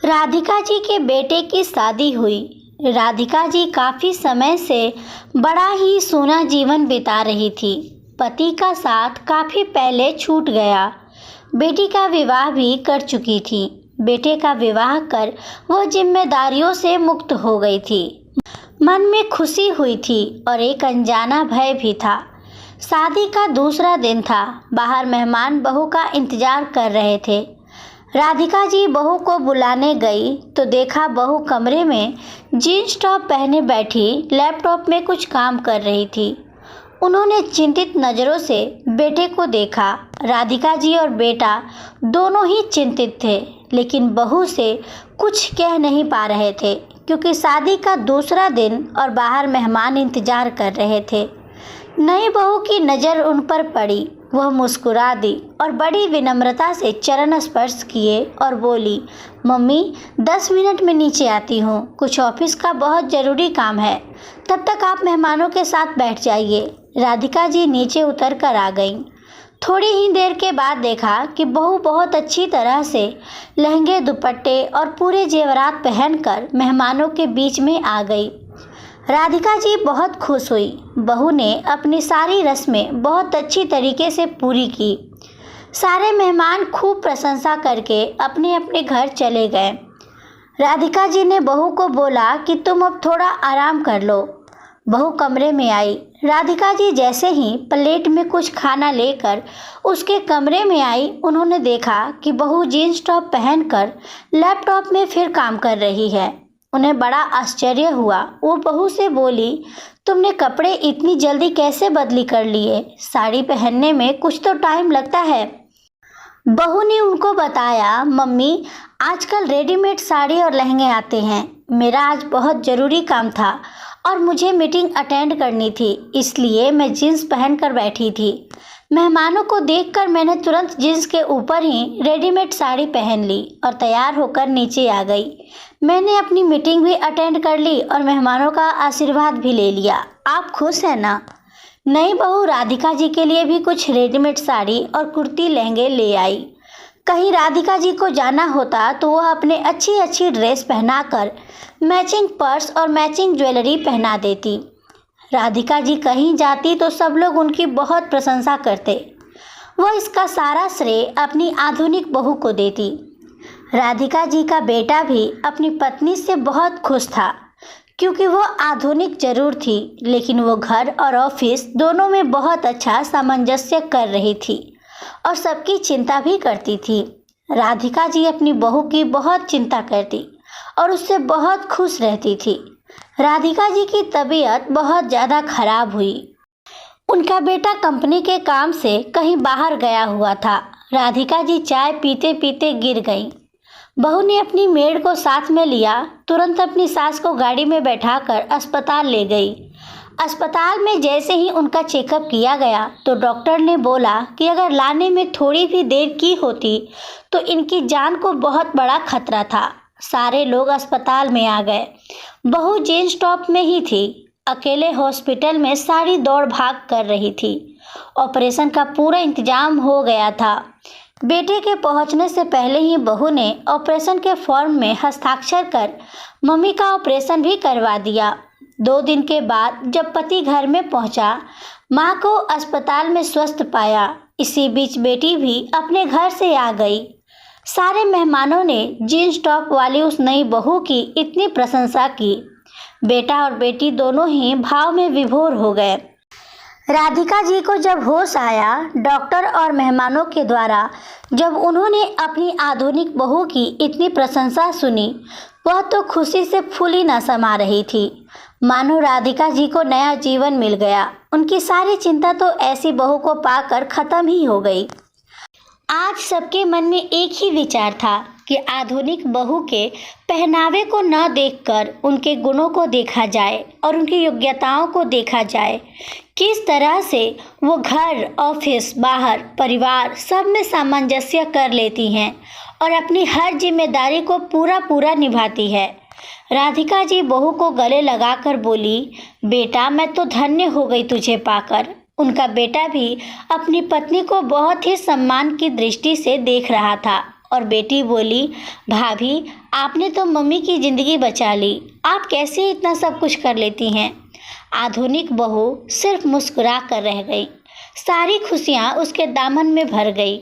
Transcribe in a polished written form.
राधिका जी के बेटे की शादी हुई। राधिका जी काफ़ी समय से बड़ा ही सूना जीवन बिता रही थी। पति का साथ काफ़ी पहले छूट गया। बेटी का विवाह भी कर चुकी थी। बेटे का विवाह कर वह जिम्मेदारियों से मुक्त हो गई थी। मन में खुशी हुई थी और एक अनजाना भय भी था। शादी का दूसरा दिन था। बाहर मेहमान बहू का इंतजार कर रहे थे। राधिका जी बहू को बुलाने गई तो देखा बहू कमरे में जीन्स टॉप पहने बैठी लैपटॉप में कुछ काम कर रही थी। उन्होंने चिंतित नज़रों से बेटे को देखा। राधिका जी और बेटा दोनों ही चिंतित थे, लेकिन बहू से कुछ कह नहीं पा रहे थे क्योंकि शादी का दूसरा दिन और बाहर मेहमान इंतजार कर रहे थे। नई बहू की नज़र उन पर पड़ी। वह मुस्कुरा दी और बड़ी विनम्रता से चरण स्पर्श किए और बोली, मम्मी 10 मिनट में नीचे आती हूँ, कुछ ऑफिस का बहुत ज़रूरी काम है, तब तक आप मेहमानों के साथ बैठ जाइए। राधिका जी नीचे उतर कर आ गईं। थोड़ी ही देर के बाद देखा कि बहू बहुत अच्छी तरह से लहंगे दुपट्टे और पूरे जेवरात पहनकर मेहमानों के बीच में आ गई। राधिका जी बहुत खुश हुई। बहू ने अपनी सारी रस्में बहुत अच्छी तरीके से पूरी की। सारे मेहमान खूब प्रशंसा करके अपने अपने घर चले गए। राधिका जी ने बहू को बोला कि तुम अब थोड़ा आराम कर लो। बहू कमरे में आई। राधिका जी जैसे ही प्लेट में कुछ खाना लेकर उसके कमरे में आई, उन्होंने देखा कि बहू जीन्स टॉप पहनकर लैपटॉप में फिर काम कर रही है। उन्हें बड़ा आश्चर्य हुआ। वो बहू से बोली, तुमने कपड़े इतनी जल्दी कैसे बदली कर लिए? साड़ी पहनने में कुछ तो टाइम लगता है। बहू ने उनको बताया, मम्मी आजकल रेडीमेड साड़ी और लहंगे आते हैं। मेरा आज बहुत ज़रूरी काम था और मुझे मीटिंग अटेंड करनी थी, इसलिए मैं जीन्स पहनकर बैठी थी। मेहमानों को देखकर मैंने तुरंत जीन्स के ऊपर ही रेडीमेड साड़ी पहन ली और तैयार होकर नीचे आ गई। मैंने अपनी मीटिंग भी अटेंड कर ली और मेहमानों का आशीर्वाद भी ले लिया। आप खुश हैं ना? नई बहू राधिका जी के लिए भी कुछ रेडीमेड साड़ी और कुर्ती लहंगे ले आई। कहीं राधिका जी को जाना होता तो वह अपने अच्छी अच्छी ड्रेस पहनाकर मैचिंग पर्स और मैचिंग ज्वेलरी पहना देती। राधिका जी कहीं जाती तो सब लोग उनकी बहुत प्रशंसा करते। वह इसका सारा श्रेय अपनी आधुनिक बहू को देती। राधिका जी का बेटा भी अपनी पत्नी से बहुत खुश था क्योंकि वो आधुनिक जरूर थी, लेकिन वो घर और ऑफिस दोनों में बहुत अच्छा सामंजस्य कर रही थी और सबकी चिंता भी करती थी। राधिका जी अपनी बहू की बहुत चिंता करती और उससे बहुत खुश रहती थी। राधिका जी की तबीयत बहुत ज़्यादा खराब हुई। उनका बेटा कंपनी के काम से कहीं बाहर गया हुआ था। राधिका जी चाय पीते पीते गिर गईं। बहू ने अपनी मेड को साथ में लिया। तुरंत अपनी सास को गाड़ी में बैठाकर अस्पताल ले गई। अस्पताल में जैसे ही उनका चेकअप किया गया तो डॉक्टर ने बोला कि अगर लाने में थोड़ी भी देर की होती तो इनकी जान को बहुत बड़ा खतरा था। सारे लोग अस्पताल में आ गए। बहू जीन्स टॉप में ही थी। अकेले हॉस्पिटल में सारी दौड़ भाग कर रही थी। ऑपरेशन का पूरा इंतजाम हो गया था। बेटे के पहुंचने से पहले ही बहू ने ऑपरेशन के फॉर्म में हस्ताक्षर कर मम्मी का ऑपरेशन भी करवा दिया। 2 दिन के बाद जब पति घर में पहुंचा, मां को अस्पताल में स्वस्थ पाया। इसी बीच बेटी भी अपने घर से आ गई। सारे मेहमानों ने जीन्स टॉप वाली उस नई बहू की इतनी प्रशंसा की। बेटा और बेटी दोनों ही भाव में विभोर हो गए। राधिका जी को जब होश आया, डॉक्टर और मेहमानों के द्वारा जब उन्होंने अपनी आधुनिक बहू की इतनी प्रशंसा सुनी, वह तो खुशी से फूली न समा रही थी। मानो राधिका जी को नया जीवन मिल गया। उनकी सारी चिंता तो ऐसी बहू को पाकर खत्म ही हो गई। आज सबके मन में एक ही विचार था कि आधुनिक बहू के पहनावे को न देखकर उनके गुणों को देखा जाए और उनकी योग्यताओं को देखा जाए। किस तरह से वो घर, ऑफिस, बाहर, परिवार सब में सामंजस्य कर लेती हैं और अपनी हर जिम्मेदारी को पूरा निभाती है। राधिका जी बहू को गले लगाकर बोली, बेटा मैं तो धन्य हो गई तुझे पाकर। उनका बेटा भी अपनी पत्नी को बहुत ही सम्मान की दृष्टि से देख रहा था और बेटी बोली, भाभी आपने तो मम्मी की ज़िंदगी बचा ली, आप कैसे इतना सब कुछ कर लेती हैं। आधुनिक बहू सिर्फ मुस्कुरा कर रह गई। सारी खुशियाँ उसके दामन में भर गई।